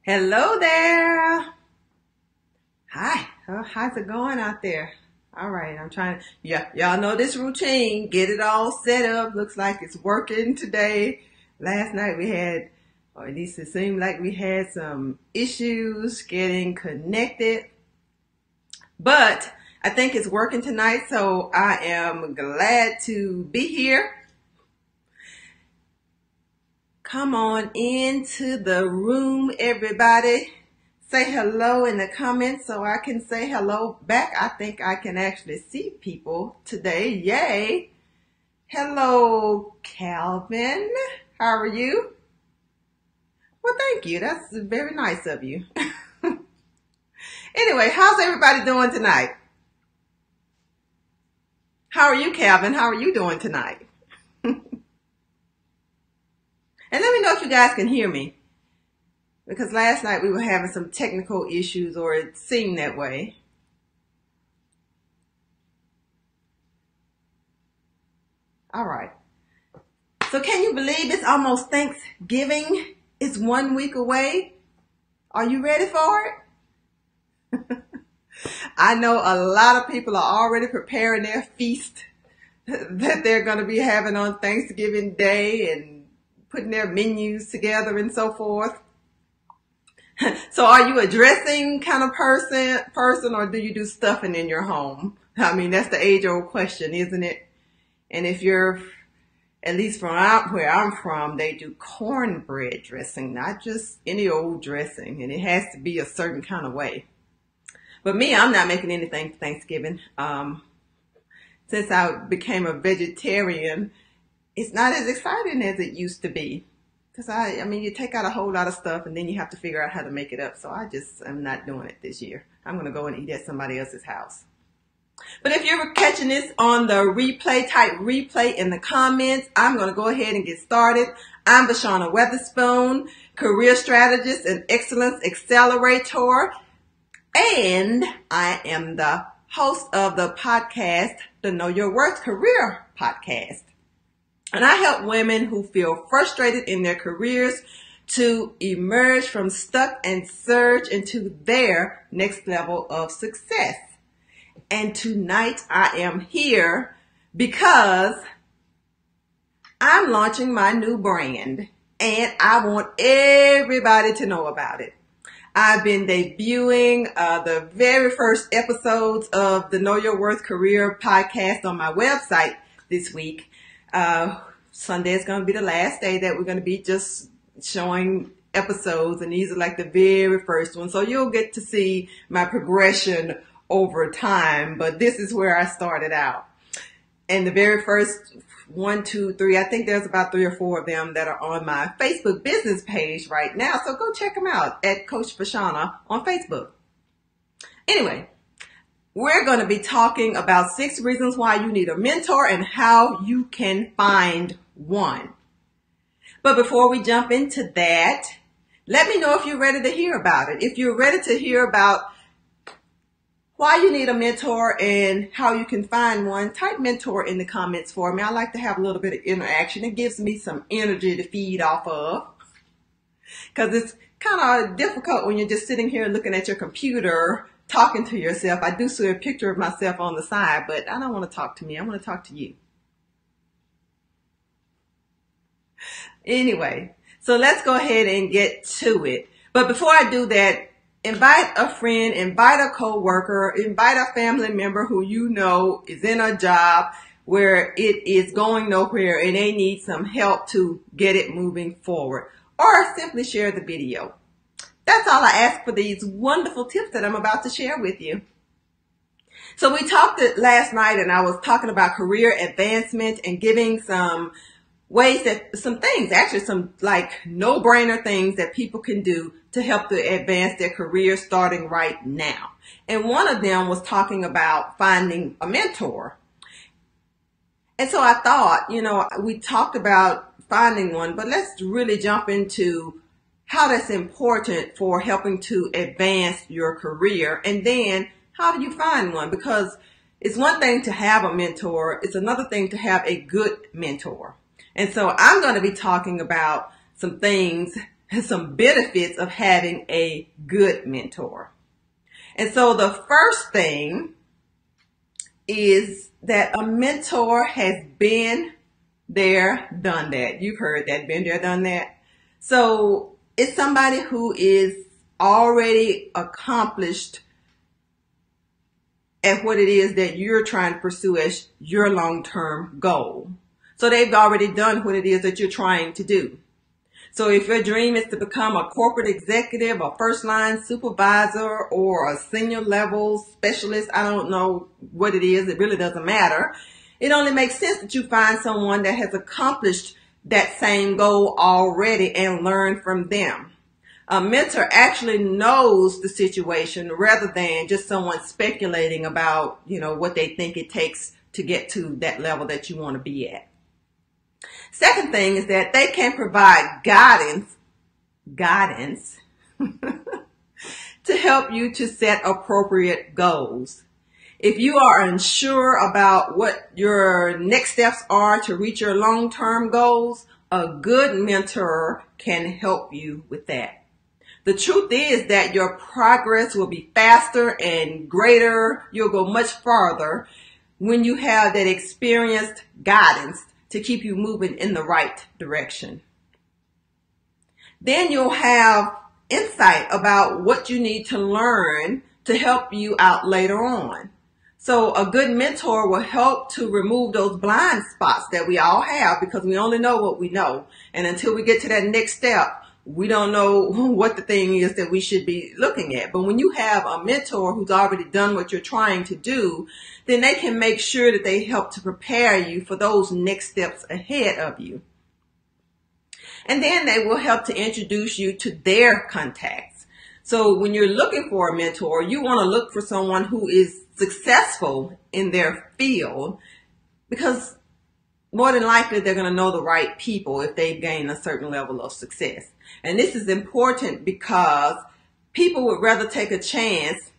Hello there. Hi. How's it going out there? All right, I'm trying to, y'all know this routine. Get it all set up. Looks like it's working today. Last night we had, or at least it seemed like we had some issues getting connected. But I think it's working tonight, so I am glad to be here. Come on into the room, everybody. Say hello in the comments so I can say hello back. I think I can actually see people today. Yay. Hello, Calvin. How are you? Well, thank you. That's very nice of you. Anyway, how's everybody doing tonight? How are you, Calvin? How are you doing tonight? And let me know if you guys can hear me. Because last night we were having some technical issues, or it seemed that way. All right. So can you believe it's almost Thanksgiving? It's 1 week away. Are you ready for it? I know a lot of people are already preparing their feast that they're going to be having on Thanksgiving Day and putting their menus together and so forth. So are you a dressing kind of person, or do you do stuffing in your home? I mean, that's the age-old question, isn't it? And if you're, at least from where I'm from, they do cornbread dressing, not just any old dressing. And it has to be a certain kind of way. But me, I'm not making anything for Thanksgiving. Since I became a vegetarian, it's not as exciting as it used to be. Because I mean, you take out a whole lot of stuff and then you have to figure out how to make it up. So I just am not doing it this year. I'm going to go and eat at somebody else's house. But if you're catching this on the replay, type replay in the comments. I'm going to go ahead and get started. I'm Vashana Weatherspoon, career strategist and excellence accelerator. And I am the host of the podcast, the Know Your Worth Career Podcast. And I help women who feel frustrated in their careers to emerge from stuck and surge into their next level of success. And tonight I am here because I'm launching my new brand and I want everybody to know about it. I've been debuting the very first episodes of the Know Your Worth Career Podcast on my website this week. Sunday is going to be the last day that we're going to be just showing episodes, and these are like the very first ones. So you'll get to see my progression over time, but this is where I started out. And the very first 1, 2, 3, I think there's about 3 or 4 of them that are on my Facebook business page right now. So go check them out at Coach Vashana on Facebook. Anyway, we're going to be talking about 6 reasons why you need a mentor and how you can find one. But before we jump into that, let me know if you're ready to hear about it. If you're ready to hear about why you need a mentor and how you can find one, type mentor in the comments for me. I like to have a little bit of interaction. It gives me some energy to feed off of, because it's kind of difficult when you're just sitting here looking at your computer talking to yourself. I do see a picture of myself on the side, but I don't want to talk to me. I want to talk to you. Anyway, so let's go ahead and get to it. But before I do that, invite a friend, invite a coworker, invite a family member who you know is in a job where it is going nowhere and they need some help to get it moving forward, or simply share the video. That's all I ask for these wonderful tips that I'm about to share with you. So we talked last night, and I was talking about career advancement and giving some ways that, some things, actually some like no-brainer things that people can do to help to advance their career starting right now. And one of them was talking about finding a mentor. And so I thought, we talked about finding one, but let's really jump into how that's important for helping to advance your career. And then how do you find one? Because it's one thing to have a mentor. It's another thing to have a good mentor. And so I'm going to be talking about some things some benefits of having a good mentor. And so the first thing is that a mentor has been there, done that. You've heard that, been there, done that. So it's somebody who is already accomplished at what it is that you're trying to pursue as your long-term goal. So they've already done what it is that you're trying to do. So if your dream is to become a corporate executive, a first-line supervisor, or a senior level specialist, I don't know what it is. It really doesn't matter. It only makes sense that you find someone that has accomplished that same goal already and learn from them. A mentor actually knows the situation rather than just someone speculating about, what they think it takes to get to that level that you want to be at. Second thing is that they can provide guidance to help you to set appropriate goals. If you are unsure about what your next steps are to reach your long-term goals, a good mentor can help you with that. The truth is that your progress will be faster and greater. You'll go much farther when you have that experienced guidance to keep you moving in the right direction. Then you'll have insight about what you need to learn to help you out later on. So a good mentor will help to remove those blind spots that we all have because we only know what we know. And until we get to that next step, we don't know what the thing is that we should be looking at. But when you have a mentor who's already done what you're trying to do, then they can make sure that they help to prepare you for those next steps ahead of you. And then they will help to introduce you to their contacts. So when you're looking for a mentor, you want to look for someone who is successful in their field because more than likely they're going to know the right people if they've gained a certain level of success. And this is important because people would rather take a chance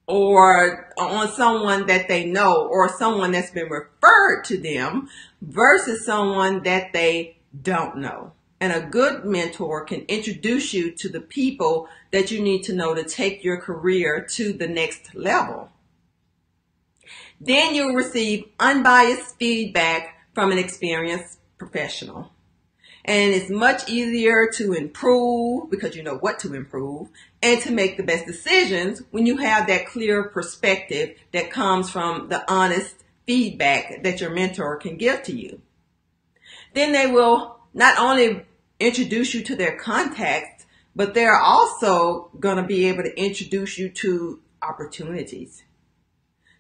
or on someone that they know or someone that's been referred to them versus someone that they don't know. And a good mentor can introduce you to the people that you need to know to take your career to the next level. Then you'll receive unbiased feedback from an experienced professional. And it's much easier to improve because you know what to improve and to make the best decisions when you have that clear perspective that comes from the honest feedback that your mentor can give to you. Then they will not only introduce you to their contacts, but they're also going to be able to introduce you to opportunities.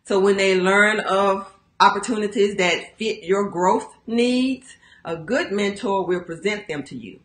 So when they learn of opportunities that fit your growth needs, a good mentor will present them to you.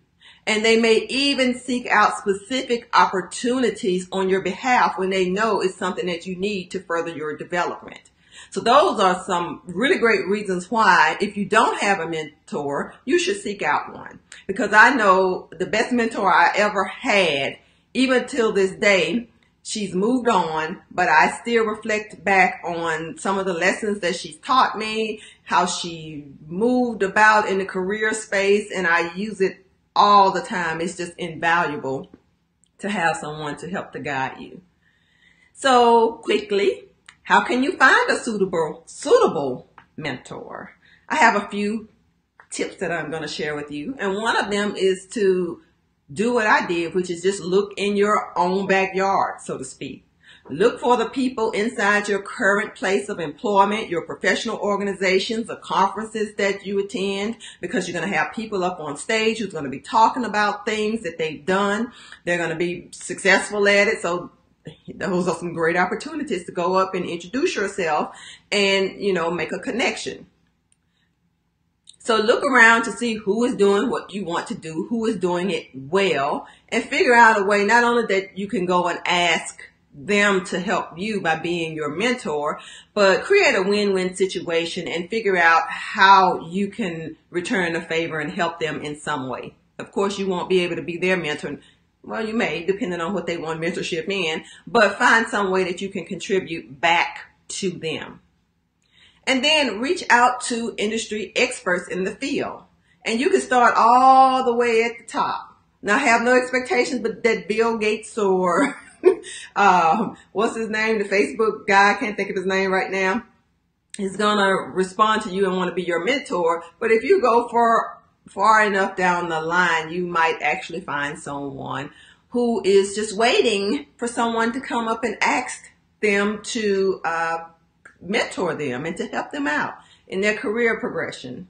And they may even seek out specific opportunities on your behalf when they know it's something that you need to further your development. So those are some really great reasons why, if you don't have a mentor, you should seek out one. Because I know the best mentor I ever had, even till this day, she's moved on, but I still reflect back on some of the lessons that she's taught me, how she moved about in the career space, and I use it all the time. It's just invaluable to have someone to help to guide you. So quickly, how can you find a suitable mentor? I have a few tips that I'm going to share with you, and one of them is to do what I did, which is just look in your own backyard, so to speak. Look for the people inside your current place of employment, your professional organizations, the conferences that you attend, because you're going to have people up on stage who's going to be talking about things that they've done. They're going to be successful at it. So those are some great opportunities to go up and introduce yourself and, make a connection. So look around to see who is doing what you want to do, who is doing it well, and figure out a way not only that you can go and ask them to help you by being your mentor, but create a win-win situation and figure out how you can return the favor and help them in some way. Of course, you won't be able to be their mentor. Well, you may, depending on what they want mentorship in, but find some way that you can contribute back to them. And then reach out to industry experts in the field. And you can start all the way at the top. Now, have no expectations, but that Bill Gates or what's his name, the Facebook guy, I can't think of his name right now, is gonna respond to you and want to be your mentor. But if you go far enough down the line, you might actually find someone who is just waiting for someone to come up and ask them to mentor them and to help them out in their career progression.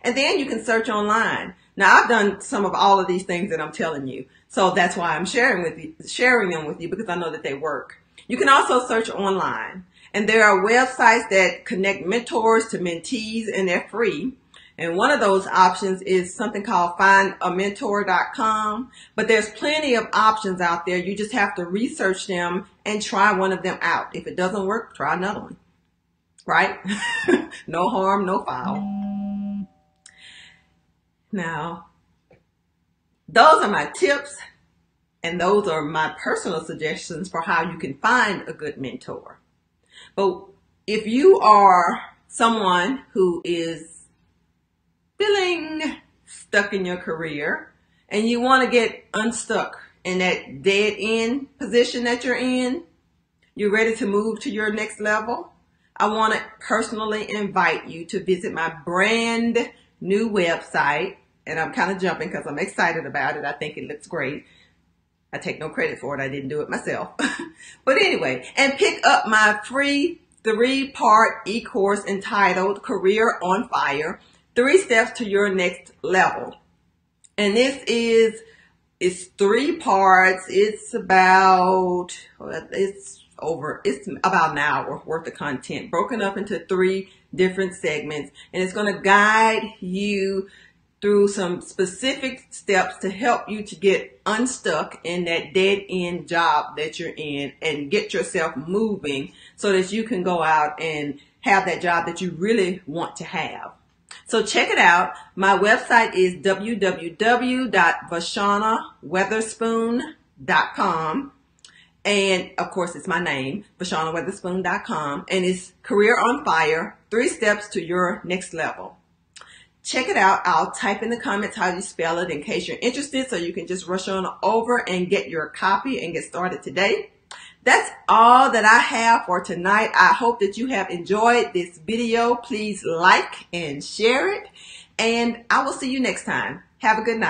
And then you can search online. Now, I've done some of all of these things that I'm telling you. So that's why I'm sharing them with you, because I know that they work. You can also search online. And there are websites that connect mentors to mentees, and they're free. And one of those options is something called findamentor.com. But there's plenty of options out there. You just have to research them and try one of them out. If it doesn't work, try another one. Right? No harm, no foul. Now, those are my tips, and those are my personal suggestions for how you can find a good mentor. But if you are someone who is feeling stuck in your career and you want to get unstuck in that dead end position that you're in, you're ready to move to your next level, I want to personally invite you to visit my brand new website. And I'm kind of jumping because I'm excited about it. I think it looks great. I take no credit for it. I didn't do it myself. But anyway, and pick up my free 3-part e-course entitled Career on Fire, 3 Steps to Your Next Level. And it's 3 parts. It's about an hour worth of content broken up into 3 different segments. And it's going to guide you through some specific steps to help you to get unstuck in that dead end job that you're in and get yourself moving so that you can go out and have that job that you really want to have. So check it out. My website is www.vashanaweatherspoon.com. And of course, it's my name, vashanaweatherspoon.com. And it's Career on Fire, 3 Steps to Your Next Level. Check it out. I'll type in the comments how you spell it in case you're interested, so you can just rush on over and get your copy and get started today. That's all that I have for tonight. I hope that you have enjoyed this video. Please like and share it, and I will see you next time. Have a good night.